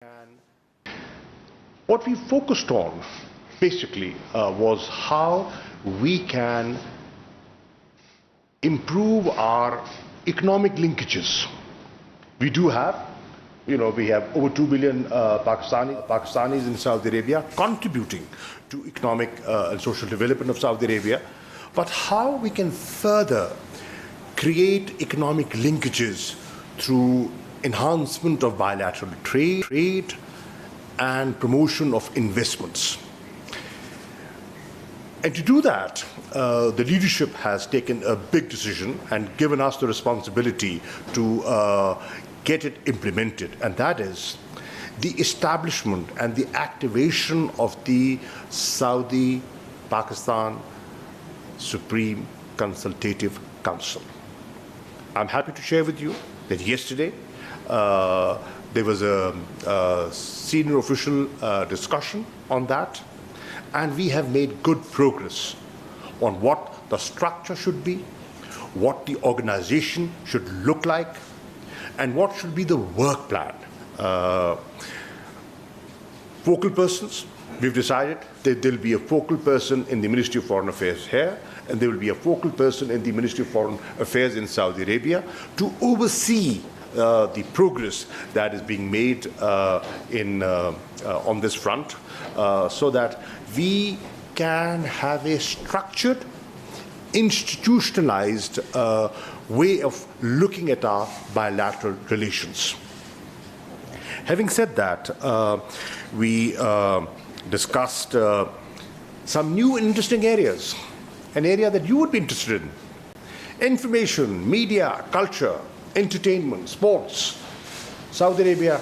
And what we focused on basically was how we can improve our economic linkages. We do have, we have over 2 billion Pakistanis in Saudi Arabia contributing to economic and social development of Saudi Arabia. But how we can further create economic linkages through enhancement of bilateral trade and promotion of investments. And to do that, the leadership has taken a big decision and given us the responsibility to get it implemented, and that is the establishment and the activation of the Saudi-Pakistan Supreme Consultative Council. I'm happy to share with you that yesterday there was a senior official discussion on that, and we have made good progress on what the structure should be, what the organization should look like, and what should be the work plan. Focal persons, we've decided that there will be a focal person in the Ministry of Foreign Affairs here, and there will be a focal person in the Ministry of Foreign Affairs in Saudi Arabia to oversee the progress that is being made on this front, so that we can have a structured, institutionalized way of looking at our bilateral relations. Having said that, we discussed some new and interesting areas, an area that you would be interested in: information, media, culture, entertainment, sports. Saudi Arabia,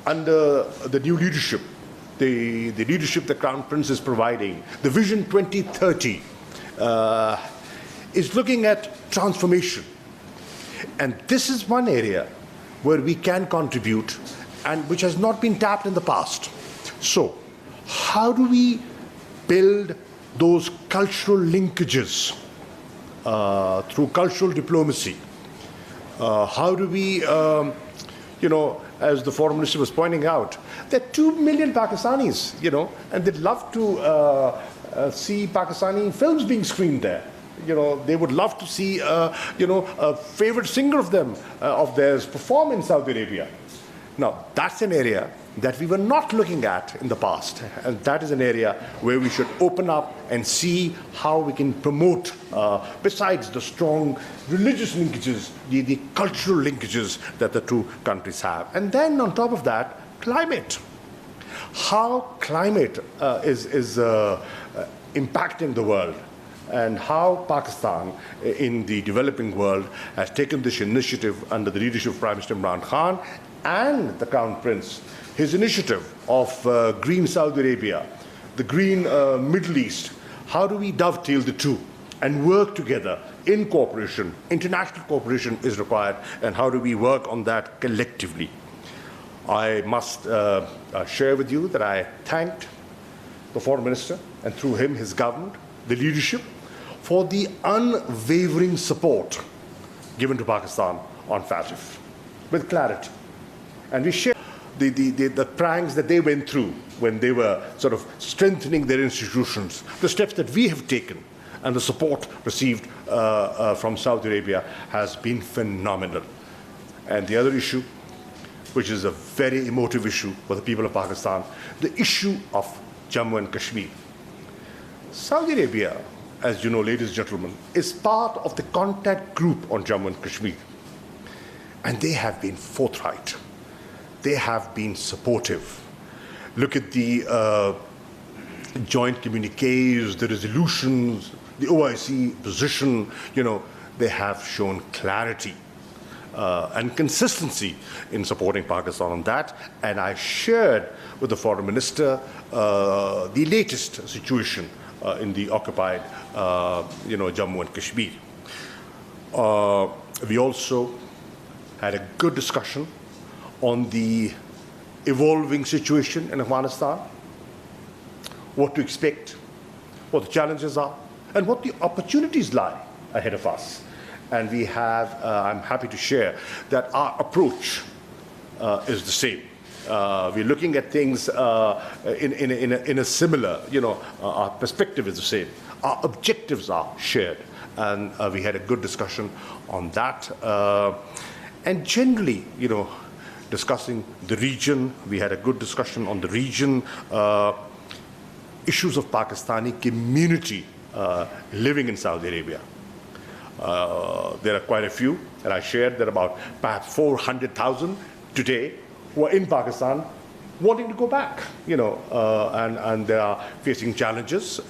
under the new leadership, the leadership the Crown Prince is providing, the Vision 2030, is looking at transformation. And this is one area where we can contribute and which has not been tapped in the past. So, how do we build those cultural linkages through cultural diplomacy? How do we, as the Foreign Minister was pointing out, there are 2 million Pakistanis, and they'd love to see Pakistani films being screened there. They would love to see, a favorite singer of theirs perform in Saudi Arabia. Now, that's an area that we were not looking at in the past, and that is an area where we should open up and see how we can promote, besides the strong religious linkages, the cultural linkages that the two countries have. And then on top of that, climate. How climate is impacting the world, and how Pakistan in the developing world has taken this initiative under the leadership of Prime Minister Imran Khan and the Crown Prince, his initiative of Green Saudi Arabia, the Green Middle East. How do we dovetail the two and work together in cooperation? International cooperation is required, and how do we work on that collectively? I must share with you that I thanked the Foreign Minister, and through him, his government, the leadership, for the unwavering support given to Pakistan on FATF, with clarity. And we share the pranks that they went through when they were sort of strengthening their institutions, the steps that we have taken, and the support received from Saudi Arabia has been phenomenal. And the other issue, which is a very emotive issue for the people of Pakistan, the issue of Jammu and Kashmir. Saudi Arabia, as you know, ladies and gentlemen, is part of the contact group on Jammu and Kashmir. And they have been forthright. They have been supportive. Look at the joint communiques, the resolutions, the OIC position. They have shown clarity and consistency in supporting Pakistan on that. And I shared with the Foreign Minister the latest situation in the occupied, Jammu and Kashmir. We also had a good discussion on the evolving situation in Afghanistan, what to expect, what the challenges are, and what the opportunities lie ahead of us. And we have, I'm happy to share that our approach is the same. We're looking at things in a similar, our perspective is the same. Our objectives are shared. And we had a good discussion on that. And generally, discussing the region, we had a good discussion on the region, issues of Pakistani community living in Saudi Arabia. There are quite a few, and I shared that about perhaps 400,000 today who are in Pakistan wanting to go back, and they are facing challenges,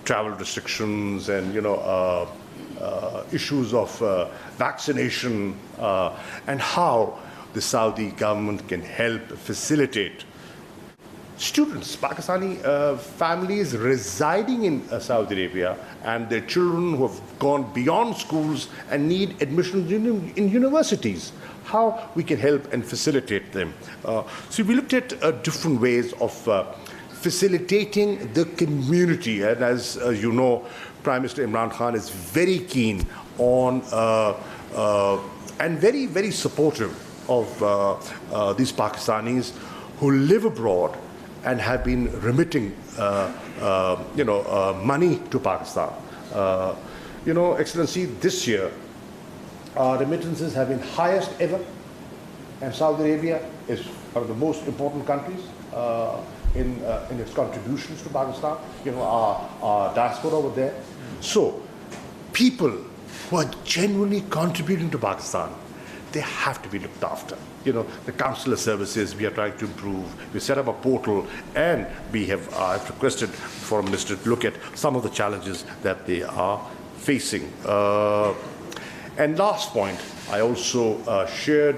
travel restrictions and, issues of vaccination, and how the Saudi government can help facilitate students, Pakistani families residing in Saudi Arabia and their children who have gone beyond schools and need admission in universities, how we can help and facilitate them. So we looked at different ways of facilitating the community, and as you know, Prime Minister Imran Khan is very keen on and very, very supportive of these Pakistanis who live abroad and have been remitting, money to Pakistan. Excellency, this year, our remittances have been highest ever, and Saudi Arabia is one of the most important countries in its contributions to Pakistan, our diaspora over there. So, people who are genuinely contributing to Pakistan, they have to be looked after. The consular services we are trying to improve. We set up a portal, and I've requested the Foreign Minister to look at some of the challenges that they are facing. And last point, I also shared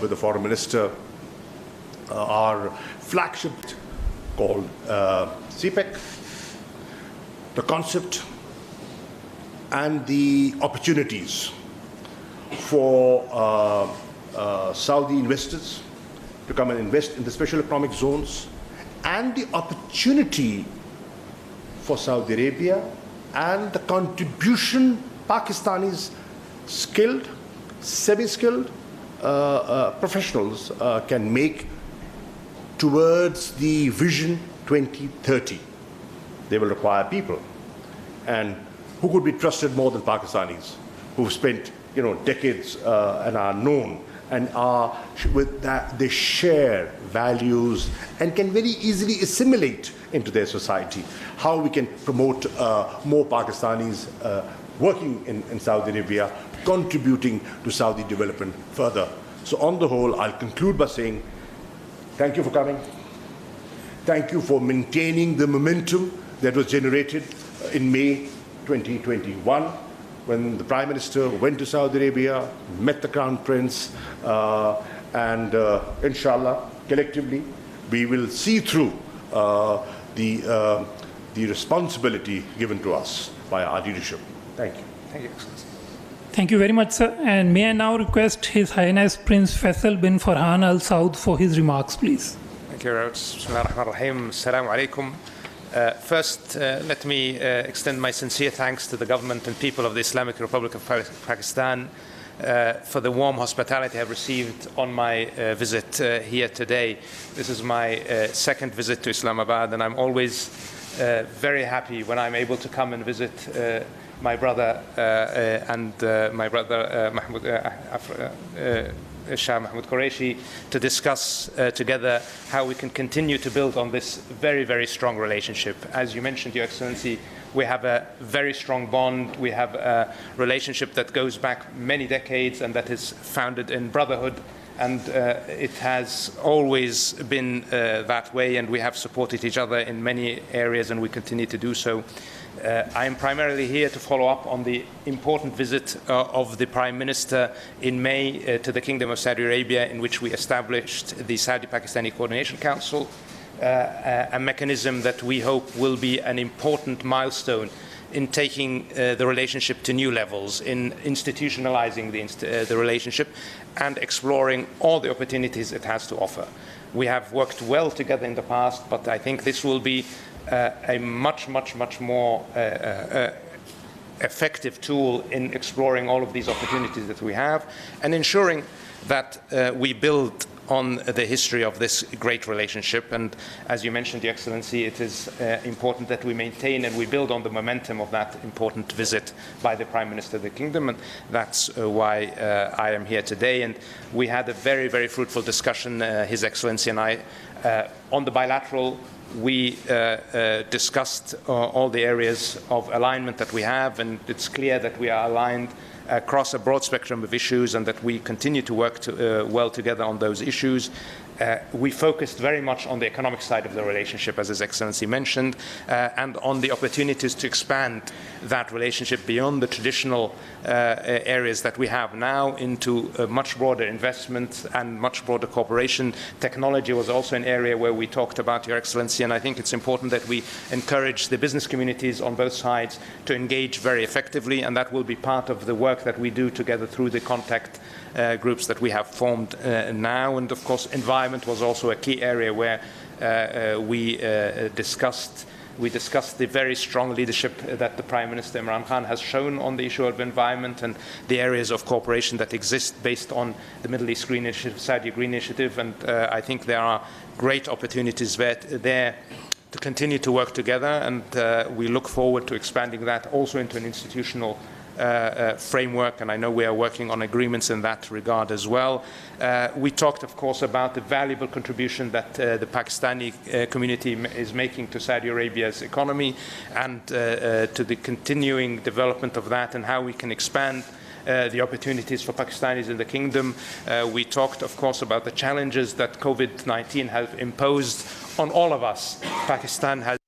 with the Foreign Minister our flagship called CPEC, the concept and the opportunities for Saudi investors to come and invest in the special economic zones, and the opportunity for Saudi Arabia and the contribution Pakistanis, skilled, semi-skilled professionals can make towards the Vision 2030. They will require people, and who could be trusted more than Pakistanis, who've spent decades and are known and are with that they share values and can very easily assimilate into their society. How we can promote more Pakistanis working in Saudi Arabia, contributing to Saudi development further. So on the whole, I'll conclude by saying thank you for coming. Thank you for maintaining the momentum that was generated in May 2021 when the Prime Minister went to Saudi Arabia, met the Crown Prince, and inshallah, collectively, we will see through the responsibility given to us by our leadership. Thank you. Thank you, Excellency. Thank you very much, sir. And may I now request His Highness Prince Faisal bin Farhan Al Saud for his remarks, please. Thank you very much. Bismillah ar-Rahman ar-Rahim. Assalamu alaikum. First, let me extend my sincere thanks to the government and people of the Islamic Republic of Pakistan for the warm hospitality I've received on my visit here today. This is my second visit to Islamabad, and I'm always very happy when I'm able to come and visit my brother and my brother Mehmood, Shah Mehmood Qureshi, to discuss together how we can continue to build on this very, very strong relationship. As you mentioned, Your Excellency, we have a very strong bond. We have a relationship that goes back many decades and that is founded in brotherhood. And it has always been that way, and we have supported each other in many areas, and we continue to do so. I am primarily here to follow up on the important visit of the Prime Minister in May to the Kingdom of Saudi Arabia, in which we established the Saudi-Pakistani Coordination Council, a mechanism that we hope will be an important milestone in taking the relationship to new levels, in institutionalizing the relationship and exploring all the opportunities it has to offer. We have worked well together in the past, but I think this will be a much more effective tool in exploring all of these opportunities that we have and ensuring that we build on the history of this great relationship. And as you mentioned, Your Excellency, it is important that we maintain and we build on the momentum of that important visit by the Prime Minister of the Kingdom, and that's why I am here today. And we had a very, very fruitful discussion, His Excellency and I, on the bilateral. We discussed all the areas of alignment that we have, and it's clear that we are aligned across a broad spectrum of issues and that we continue to work well together on those issues. We focused very much on the economic side of the relationship, as His Excellency mentioned, and on the opportunities to expand that relationship beyond the traditional areas that we have now into much broader investment and much broader cooperation. Technology was also an area where we talked about, Your Excellency, and I think it's important that we encourage the business communities on both sides to engage very effectively, and that will be part of the work that we do together through the contact groups that we have formed now. And of course, environment was also a key area where we discussed the very strong leadership that the Prime Minister Imran Khan has shown on the issue of environment and the areas of cooperation that exist based on the Middle East Green Initiative, Saudi Green Initiative. And I think there are great opportunities there to continue to work together, and we look forward to expanding that also into an institutional framework, and I know we are working on agreements in that regard as well. We talked, of course, about the valuable contribution that the Pakistani community is making to Saudi Arabia's economy and to the continuing development of that and how we can expand the opportunities for Pakistanis in the kingdom. We talked, of course, about the challenges that COVID-19 has imposed on all of us. Pakistan has,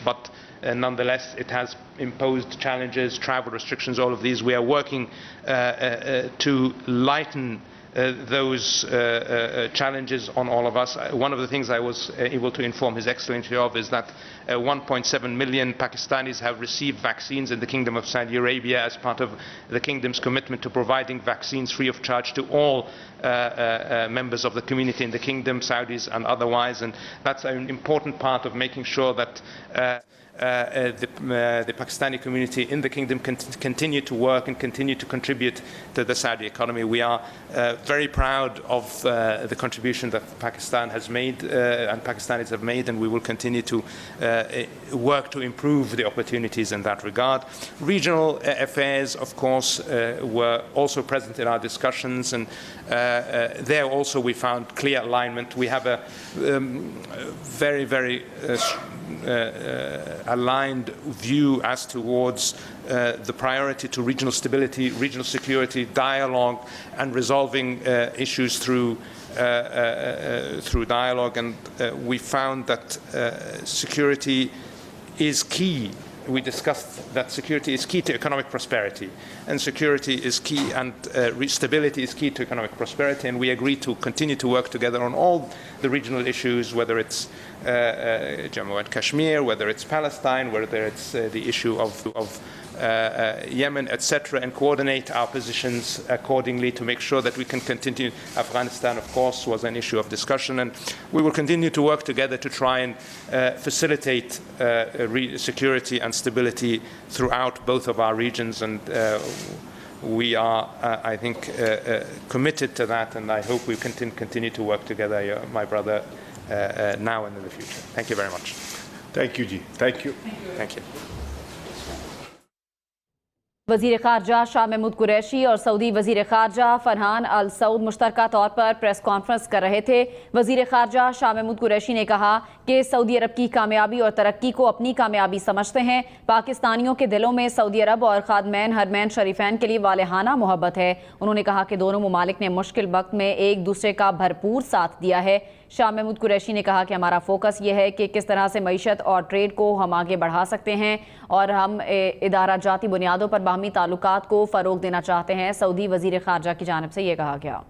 but nonetheless, it has imposed challenges, travel restrictions, all of these. We are working to lighten those challenges on all of us. One of the things I was able to inform His Excellency of is that 1.7 million Pakistanis have received vaccines in the Kingdom of Saudi Arabia as part of the Kingdom's commitment to providing vaccines free of charge to all members of the community in the Kingdom, Saudis and otherwise. And that's an important part of making sure that the Pakistani community in the Kingdom can continue to work and continue to contribute to the Saudi economy. We are very proud of the contribution that Pakistan has made and Pakistanis have made, and we will continue to work to improve the opportunities in that regard. Regional affairs, of course, were also present in our discussions, and there also we found clear alignment. We have a very, very aligned view as towards the priority to regional stability, regional security, dialogue, and resolving issues through dialogue. And we found that security is key. We discussed that security is key to economic prosperity, and security is key, and stability is key to economic prosperity, and we agreed to continue to work together on all the regional issues, whether it's Jammu and Kashmir, whether it's Palestine, whether it's the issue of Yemen, etc., and coordinate our positions accordingly to make sure that we can continue. Afghanistan, of course, was an issue of discussion, and we will continue to work together to try and facilitate security and stability throughout both of our regions. And we are, I think, committed to that, and I hope we can continue to work together, my brother, now and in the future. Thank you very much. Thank you, Ji. Thank you. Thank you. वज़ीर ख़ारजा शाह महमूद कुरैशी और Saudi वज़ीर ख़ारजा फरहान अल सऊद मुश्तरका तौर पर press conference कर रहे थे। वज़ीर ख़ारजा शाह महमूद कुरैशी ने कहा कि सऊदी अरब की कामयाबी और तरक्की को अपनी कामयाबी समझते हैं। पाकिस्तानियों के दिलों में सऊदी अरब और खादमैन हरमैन शरीफैन के लिए वालेहाना मोहब्बत है। उन्होंने कहा कि दोनों ममालिक ने मुश्किल वक्त में एक दूसरे का भरपूर साथ दिया है। शाह महमूद कुरैशी ने कहा कि हमारा फोकस ये है कि किस तरह से मईशत और ट्रेड को हम आगे बढ़ा सकते हैं और हम इदारा जाती बुनियादों पर बाहमी ताल्लुकात को फ़रोग़ देना चाहते हैं। सऊदी वज़ीर ख़ारजा की जानिब से ये कहा गया।